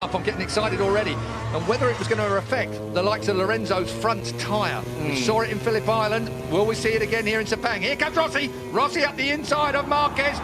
I'm getting excited already, and whether it was going to affect the likes of Lorenzo's front tyre. We saw it in Phillip Island. Will we see it again here in Sepang? Here comes Rossi. Rossi up the inside of Marquez.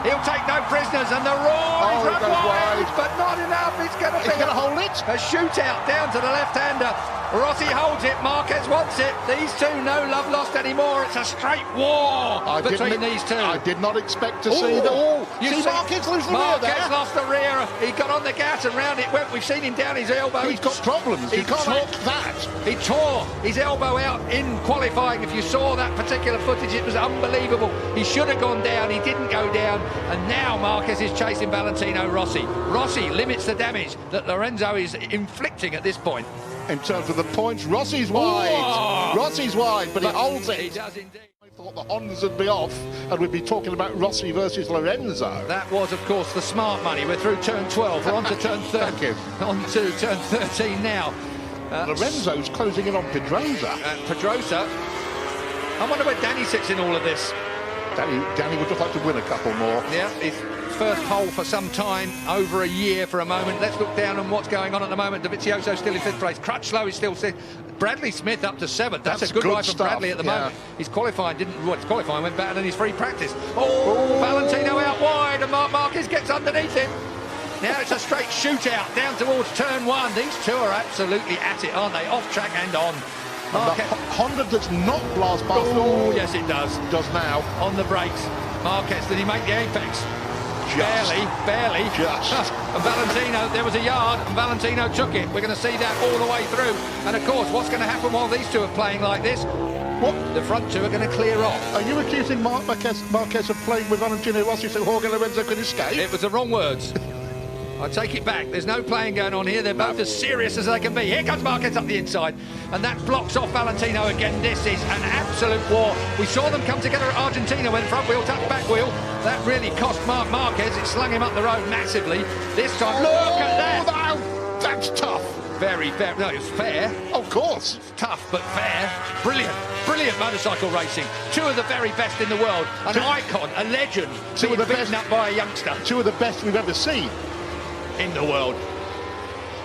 He'll take no prisoners, and the roar is run wide, but not enough. It's going to hold it. A shootout down to the left-hander. Rossi holds it. Marquez wants it. These two, no love lost anymore. It's a straight war between these two. I did not expect to see the wall. See Marquez lose the rear there. Marquez lost the rear. He got on the gas and round it went. We've seen him down his elbow. He's got problems. You can't knock that. He tore his elbow out in qualifying. If you saw that particular footage, it was unbelievable. He should have gone down. He didn't go down. And now Marquez is chasing Valentino Rossi. Rossi limits the damage that Lorenzo is inflicting at this point. In terms of the points, Rossi's wide. Oh! Rossi's wide, but he holds it. He does indeed. I thought the Hondas would be off, and we'd be talking about Rossi versus Lorenzo. That was, of course, the smart money. We're through turn 12. We're on to turn 13. Thank you. On to turn 13 now. Lorenzo's closing in on Pedrosa. Pedrosa. I wonder where Danny sits in all of this. Danny would just like to win a couple more. Yeah, his first pole for some time, over a year for a moment. Let's look down on what's going on at the moment. Dovizioso still in 5th place. Crutchlow is still 6th. Bradley Smith up to 7th. That's a good ride from Bradley at the moment. His qualifying his qualifying went better than his free practice. Valentino out wide, and Marc Marquez gets underneath him. Now it's a straight shootout down towards turn 1. These two are absolutely at it, aren't they? Off track and on. Honda does not blast past. Oh, yes, it does. Does now. On the brakes. Marquez, did he make the apex? Barely. Just. And Valentino, there was a yard, and Valentino took it. We're going to see that all the way through. And of course, what's going to happen while these two are playing like this? What? The front two are going to clear off. Are you accusing Marquez of playing with Valentino Rossi so Jorge Lorenzo could escape? It was the wrong words. I take it back. There's no playing going on here. They're both as serious as they can be. Here comes Marquez up the inside, and that blocks off Valentino again. This is an absolute war. We saw them come together at Argentina when front wheel touched back wheel. That really cost Marc Marquez. It slung him up the road massively. This time, look at that. No, that's tough. Very fair. No, it's fair. Of course. It's tough, but fair. Brilliant motorcycle racing. Two of the very best in the world. An icon, a legend. Being beaten up by a youngster. Two of the best we've ever seen in the world.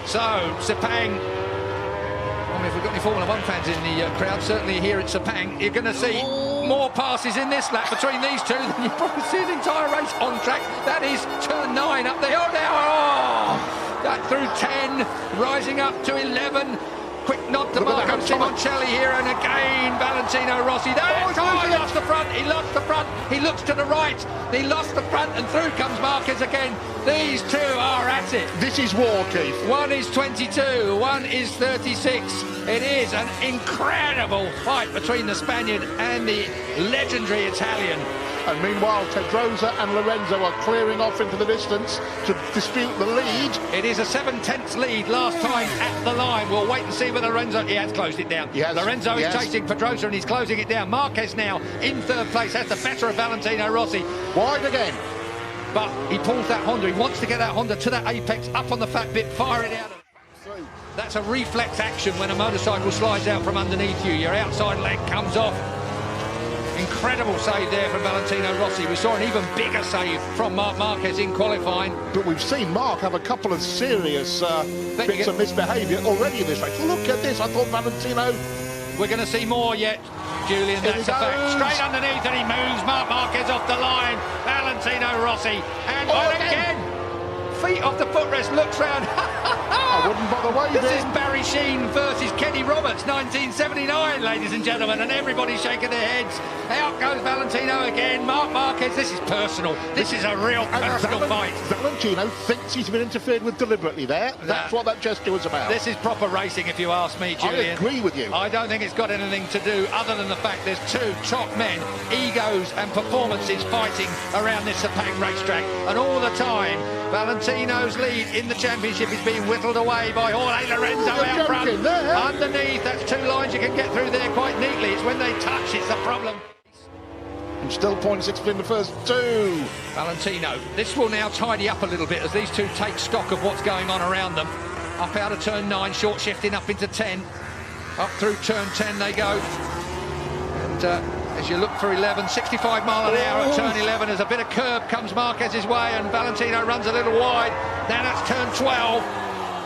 So, Sepang, I mean, if we've got any Formula 1 fans in the crowd, certainly here at Sepang, you're going to see more passes in this lap between these two than you probably see the entire race on track. That is turn 9 up there. That through 10, rising up to 11. Quick nod to Marco Simoncelli here, and again Valentino Rossi. He lost the front, he looks to the right, he lost the front, and through comes Marquez again. These two are at it. This is war, Keith. One is 22, one is 36. It is an incredible fight between the Spaniard and the legendary Italian. And meanwhile, Pedrosa and Lorenzo are clearing off into the distance to dispute the lead. It is a 7/10 lead last time at the line. We'll wait and see whether Lorenzo... He has closed it down. Lorenzo is chasing Pedrosa and he's closing it down. Marquez now in 3rd place, has the better of Valentino Rossi. Wide again. But he pulls that Honda. He wants to get that Honda to that apex, up on the fat bit, fire it out. That's a reflex action when a motorcycle slides out from underneath you. Your outside leg comes off. Incredible save there from Valentino Rossi. We saw an even bigger save from Marc Marquez in qualifying. But we've seen Marc have a couple of serious bits of misbehaviour already in this race. Look at this. I thought Valentino... We're going to see more yet, Julian. That's a fact. Straight underneath, and he moves Marc Marquez off the line. Valentino Rossi. And again. Feet off the footrest, looks round. I wouldn't bother waiting. This is Barry Sheen versus Kenny Roberts, 1979, ladies and gentlemen, and everybody's shaking their heads. Out goes Valentino again. Marc Marquez, this is personal. This is a real personal fight. Valentino thinks he's been interfered with deliberately there. That's what that gesture was about. This is proper racing, if you ask me, Julian. I agree with you. I don't think it's got anything to do other than the fact there's two top men, egos and performances fighting around this Sepang racetrack, and all the time Valentino's lead in the championship is being whittled away by Jorge Lorenzo out front. Underneath, that's 2 lines you can get through there quite neatly. It's when they touch, it's the problem. And still 0.6 in the first 2. Valentino, this will now tidy up a little bit as these two take stock of what's going on around them. Up out of turn 9, short shifting up into 10. Up through turn 10 they go. And as you look for 11, 65 mile an hour at turn 11 as a bit of curb comes Marquez's way, and Valentino runs a little wide. Now that's turn 12.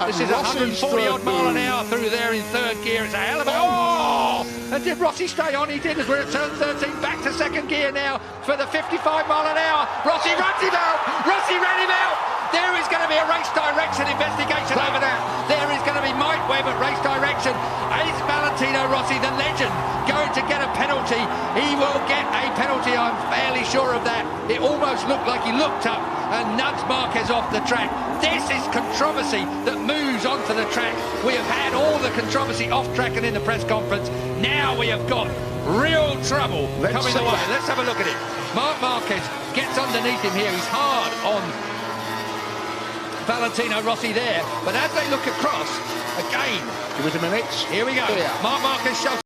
This is 140 odd mile an hour through there in third gear. It's a hell of a... Oh! And did Rossi stay on? He did as we're at turn 13. Back to second gear now for the 55 mile an hour. Rossi runs him out! Rossi ran him out! There is going to be a race direction investigation over that. There is going to be Mike Webb at race direction. Is Valentino Rossi, the legend, going to get a penalty? He will get a penalty, I'm fairly sure of that. It almost looked like he looked up and nudged Marquez off the track. This is controversy that moves onto the track. We have had all the controversy off track and in the press conference. Now we have got real trouble coming the way. Let's have a look at it. Marc Marquez gets underneath him here. He's hard on Valentino Rossi there. But as they look across, again... Give it a minute. Here we go. Yeah. Marc Marquez shows...